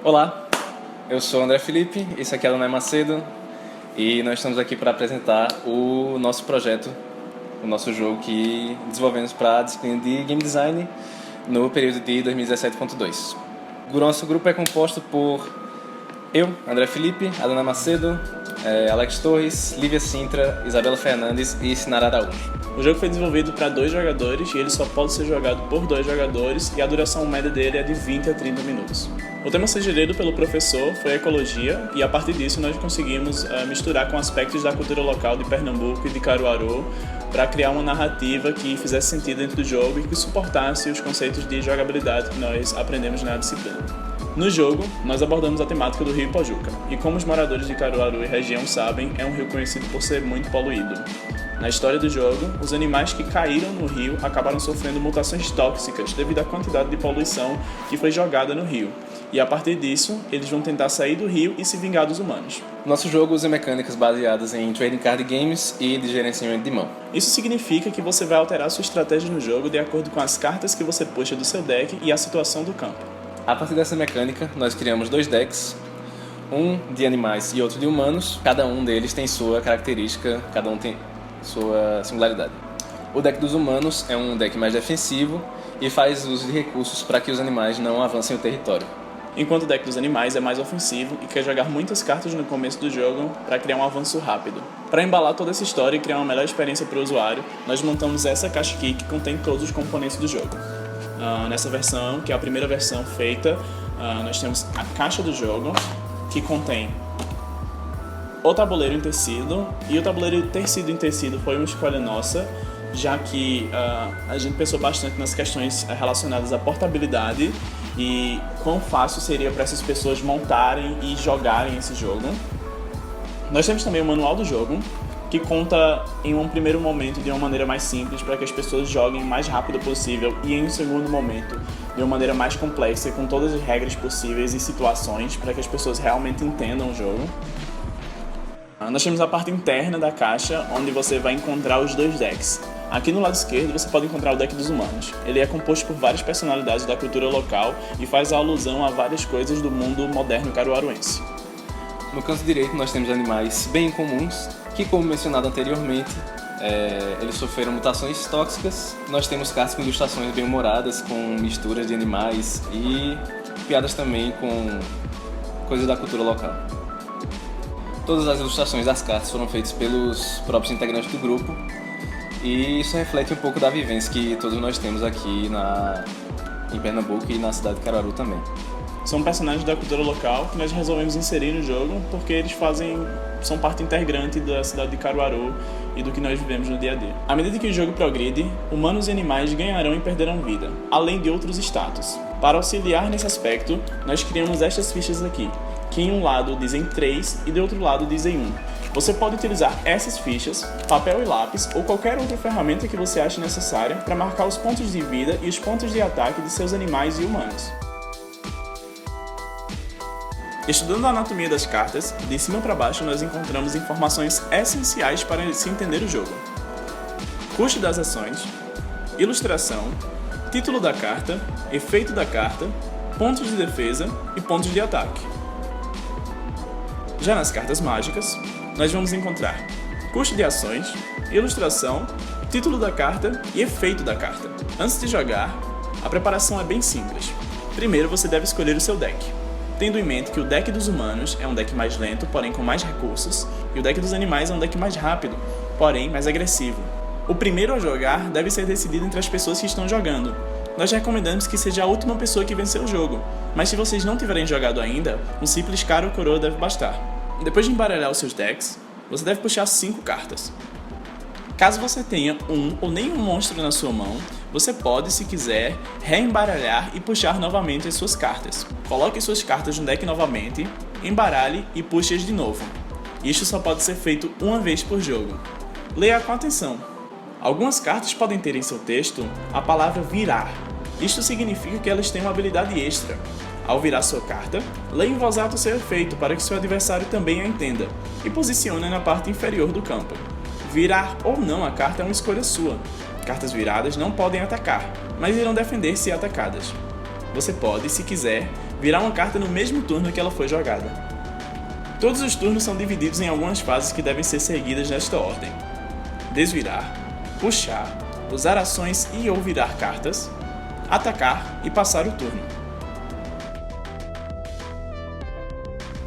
Olá, eu sou o André Felipe, esse aqui é o Adonai Macedo e nós estamos aqui para apresentar o nosso projeto, o nosso jogo que desenvolvemos para a disciplina de Game Design no período de 2017.2. O nosso grupo é composto por eu, André Felipe, Adonai Macedo, Alex Torres, Lívia Sintra, Isabela Fernandes e Sinara Araújo. O jogo foi desenvolvido para 2 jogadores e ele só pode ser jogado por 2 jogadores e a duração média dele é de 20 a 30 minutos. O tema sugerido pelo professor foi a ecologia e a partir disso nós conseguimos misturar com aspectos da cultura local de Pernambuco e de Caruaru para criar uma narrativa que fizesse sentido dentro do jogo e que suportasse os conceitos de jogabilidade que nós aprendemos na disciplina. No jogo, nós abordamos a temática do rio Ipojuca e como os moradores de Caruaru e região sabem, é um rio conhecido por ser muito poluído. Na história do jogo, os animais que caíram no rio acabaram sofrendo mutações tóxicas devido à quantidade de poluição que foi jogada no rio. E a partir disso, eles vão tentar sair do rio e se vingar dos humanos. Nosso jogo usa mecânicas baseadas em trading card games e de gerenciamento de mão. Isso significa que você vai alterar sua estratégia no jogo de acordo com as cartas que você puxa do seu deck e a situação do campo. A partir dessa mecânica, nós criamos 2 decks, um de animais e outro de humanos. Cada um deles tem sua característica, cada um tem sua singularidade. O deck dos humanos é um deck mais defensivo e faz uso de recursos para que os animais não avancem o território. Enquanto o deck dos animais é mais ofensivo e quer jogar muitas cartas no começo do jogo para criar um avanço rápido. Para embalar toda essa história e criar uma melhor experiência para o usuário, nós montamos essa caixa aqui que contém todos os componentes do jogo. Nessa versão, que é a primeira versão feita, nós temos a caixa do jogo, que contém o tabuleiro em tecido, e o tabuleiro tecido em tecido foi uma escolha nossa, já que a gente pensou bastante nas questões relacionadas à portabilidade e quão fácil seria para essas pessoas montarem e jogarem esse jogo. Nós temos também o manual do jogo, que conta em um primeiro momento de uma maneira mais simples para que as pessoas joguem o mais rápido possível e em um segundo momento de uma maneira mais complexa com todas as regras possíveis e situações para que as pessoas realmente entendam o jogo. Nós temos a parte interna da caixa onde você vai encontrar os 2 decks. Aqui no lado esquerdo você pode encontrar o deck dos humanos. Ele é composto por várias personalidades da cultura local e faz alusão a várias coisas do mundo moderno caruaruense. No canto direito nós temos animais bem comuns, que como mencionado anteriormente, eles sofreram mutações tóxicas. Nós temos cartas com ilustrações bem-humoradas, com misturas de animais e piadas também com coisas da cultura local. Todas as ilustrações das cartas foram feitas pelos próprios integrantes do grupo e isso reflete um pouco da vivência que todos nós temos aqui em Pernambuco e na cidade de Caruaru também. São personagens da cultura local que nós resolvemos inserir no jogo porque eles são parte integrante da cidade de Caruaru e do que nós vivemos no dia a dia. À medida que o jogo progride, humanos e animais ganharão e perderão vida, além de outros status. Para auxiliar nesse aspecto, nós criamos estas fichas aqui, que em um lado dizem 3 e do outro lado dizem 1. Você pode utilizar essas fichas, papel e lápis ou qualquer outra ferramenta que você ache necessária para marcar os pontos de vida e os pontos de ataque de seus animais e humanos. Estudando a anatomia das cartas, de cima para baixo nós encontramos informações essenciais para se entender o jogo. Custo das ações, ilustração, título da carta, efeito da carta, pontos de defesa e pontos de ataque. Já nas cartas mágicas, nós vamos encontrar custo de ações, ilustração, título da carta e efeito da carta. Antes de jogar, a preparação é bem simples. Primeiro você deve escolher o seu deck, tendo em mente que o deck dos humanos é um deck mais lento, porém com mais recursos, e o deck dos animais é um deck mais rápido, porém mais agressivo. O primeiro a jogar deve ser decidido entre as pessoas que estão jogando. Nós recomendamos que seja a última pessoa que vencer o jogo, mas se vocês não tiverem jogado ainda, um simples cara ou coroa deve bastar. Depois de embaralhar os seus decks, você deve puxar 5 cartas. Caso você tenha um ou nenhum monstro na sua mão, você pode, se quiser, reembaralhar e puxar novamente as suas cartas. Coloque suas cartas no deck novamente, embaralhe e puxe-as de novo. Isto só pode ser feito uma vez por jogo. Leia com atenção. Algumas cartas podem ter em seu texto a palavra virar. Isto significa que elas têm uma habilidade extra. Ao virar sua carta, leia em voz alta o seu efeito para que seu adversário também a entenda e posicione na parte inferior do campo. Virar ou não a carta é uma escolha sua. Cartas viradas não podem atacar, mas irão defender se atacadas. você pode, se quiser, virar uma carta no mesmo turno que ela foi jogada. Todos os turnos são divididos em algumas fases que devem ser seguidas nesta ordem: desvirar, puxar, usar ações e ou virar cartas, atacar e passar o turno.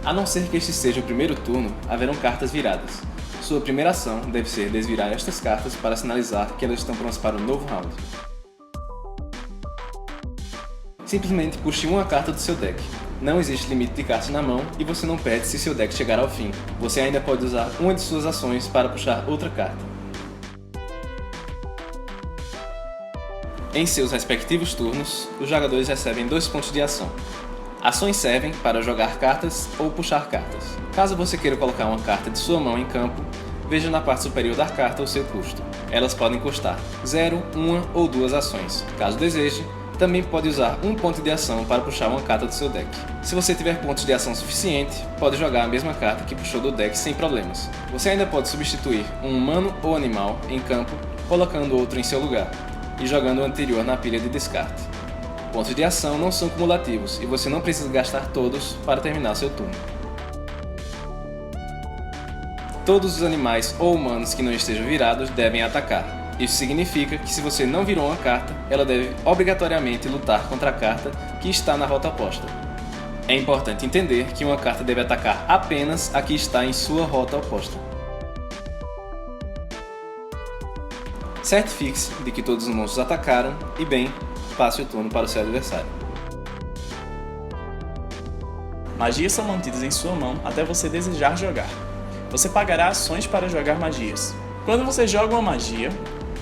A não ser que este seja o primeiro turno, haverão cartas viradas. Sua primeira ação deve ser desvirar estas cartas para sinalizar que elas estão prontas para um novo round. Simplesmente puxe uma carta do seu deck. Não existe limite de cartas na mão e você não perde se seu deck chegar ao fim. Você ainda pode usar uma de suas ações para puxar outra carta. Em seus respectivos turnos, os jogadores recebem 2 pontos de ação. Ações servem para jogar cartas ou puxar cartas. Caso você queira colocar uma carta de sua mão em campo, veja na parte superior da carta o seu custo. Elas podem custar 0, 1 ou 2 ações. Caso deseje, também pode usar um ponto de ação para puxar uma carta do seu deck. Se você tiver pontos de ação suficiente, pode jogar a mesma carta que puxou do deck sem problemas. Você ainda pode substituir um humano ou animal em campo, colocando outro em seu lugar, e jogando o anterior na pilha de descarte. Pontos de ação não são cumulativos e você não precisa gastar todos para terminar seu turno. Todos os animais ou humanos que não estejam virados devem atacar. Isso significa que se você não virou uma carta, ela deve obrigatoriamente lutar contra a carta que está na rota oposta. É importante entender que uma carta deve atacar apenas a que está em sua rota oposta. Certifique-se de que todos os monstros atacaram e, bem, passe o turno para o seu adversário. Magias são mantidas em sua mão até você desejar jogar. Você pagará ações para jogar magias. Quando você joga uma magia,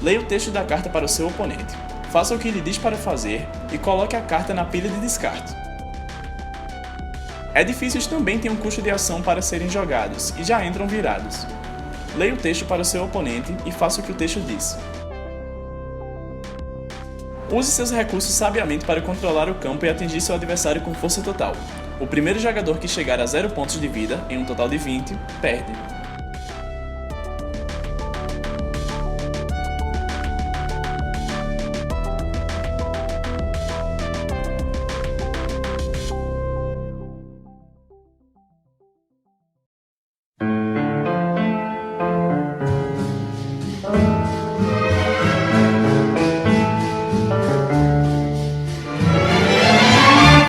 leia o texto da carta para o seu oponente, faça o que ele diz para fazer e coloque a carta na pilha de descarte. Edifícios também têm um custo de ação para serem jogados e já entram virados. Leia o texto para o seu oponente e faça o que o texto diz. Use seus recursos sabiamente para controlar o campo e atingir seu adversário com força total. O primeiro jogador que chegar a 0 pontos de vida, em um total de 20, perde.